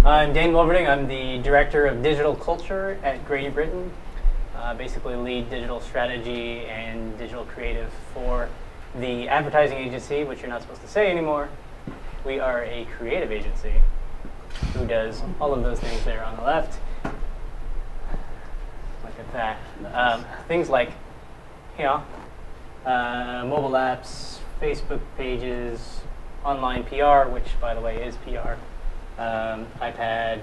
I'm Dayn Wilberding. I'm the Director of Digital Culture at Grady Britton. Basically lead digital strategy and digital creative for the advertising agency, which you're not supposed to say anymore. We are a creative agency who does all of those things there on the left. Look at that. Things like, mobile apps, Facebook pages, online PR, which, by the way, is PR, iPad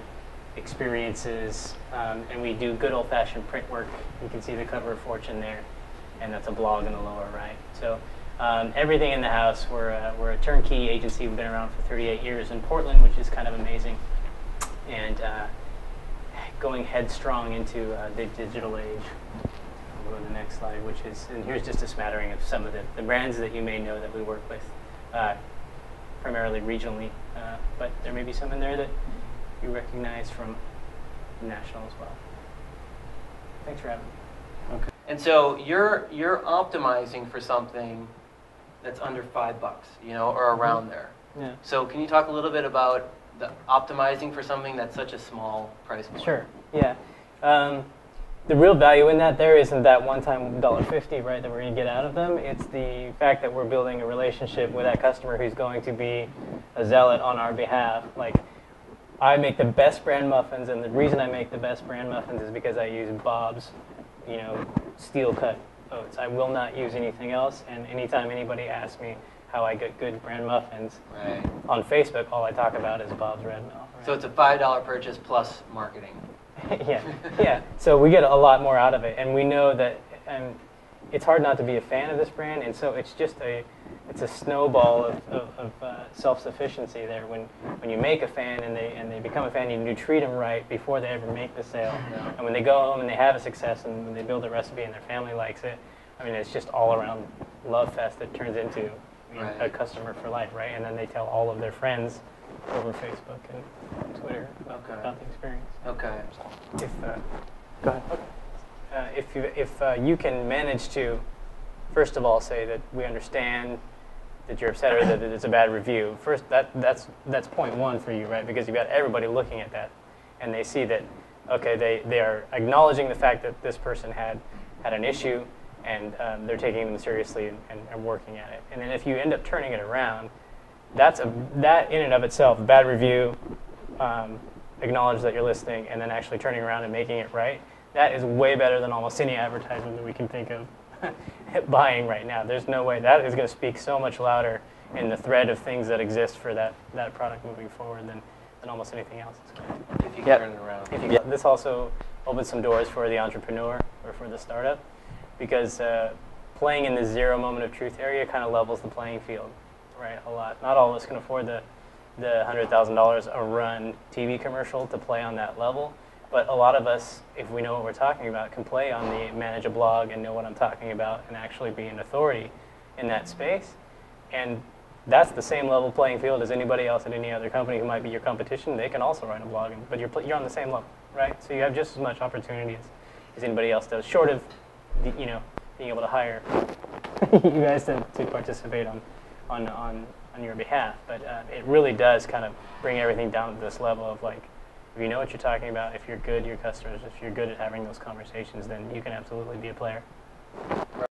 experiences, and we do good old-fashioned print work. You can see the cover of Fortune there, and that's a blog in the lower right. So everything in the house. We're a turnkey agency. We've been around for 38 years in Portland, which is kind of amazing, and going headstrong into the digital age. We'll go to the next slide, which is, and here's just a smattering of some of the brands that you may know that we work with, primarily regionally, but there may be some in there that you recognize from national as well. Thanks for having me. Okay. And so you're optimizing for something that's under $5, or around there. Yeah. So can you talk a little bit about the optimizing for something that's such a small price point? Sure. Yeah. The real value in that there isn't that one-time $1.50, right, that we're going to get out of them. It's the fact that we're building a relationship with that customer who's going to be a zealot on our behalf. Like, I make the best bran muffins, and the reason I make the best bran muffins is because I use Bob's, steel-cut oats. I will not use anything else, and anytime anybody asks me how I get good bran muffins, on Facebook, all I talk about is Bob's Redmill. Right? So it's a $5 purchase plus marketing. yeah. So we get a lot more out of it, and we know that it's hard not to be a fan of this brand, and so it's just it's a snowball of self-sufficiency there. When you make a fan and they become a fan, you treat them right before they ever make the sale, and when they go home and they have a success and when they build a recipe and their family likes it, I mean, it's just all around love fest that turns into a customer for life, right? And then they tell all of their friends over Facebook and Twitter about the experience. Okay. Go ahead. If you can manage to, first of all, say that we understand that you're upset or that it's a bad review. First, that's point one for you, right? Because you've got everybody looking at that, and they see that, okay, they are acknowledging the fact that this person had an issue, and they're taking them seriously and working at it. And then if you end up turning it around, that in and of itself, bad review, acknowledge that you're listening, and then actually turning around and making it right, that is way better than almost any advertisement that we can think of buying right now. There's no way. That is going to speak so much louder in the thread of things that exist for that product moving forward than almost anything else. If you can turn it around. This also opens some doors for the entrepreneur or for the startup, because playing in the zero moment of truth area kind of levels the playing field, right, a lot. Not all of us can afford the $100,000 a run TV commercial to play on that level. But a lot of us, if we know what we're talking about, can play on the manage a blog and know what I'm talking about and actually be an authority in that space. And that's the same level playing field as anybody else at any other company who might be your competition. They can also write a blog, but you're on the same level, right? So you have just as much opportunity as anybody else does, short of being able to hire you guys to participate on your behalf. But it really does kind of bring everything down to this level of, like, if you know what you're talking about, if you're good to your customers, if you're good at having those conversations, then you can absolutely be a player. Right.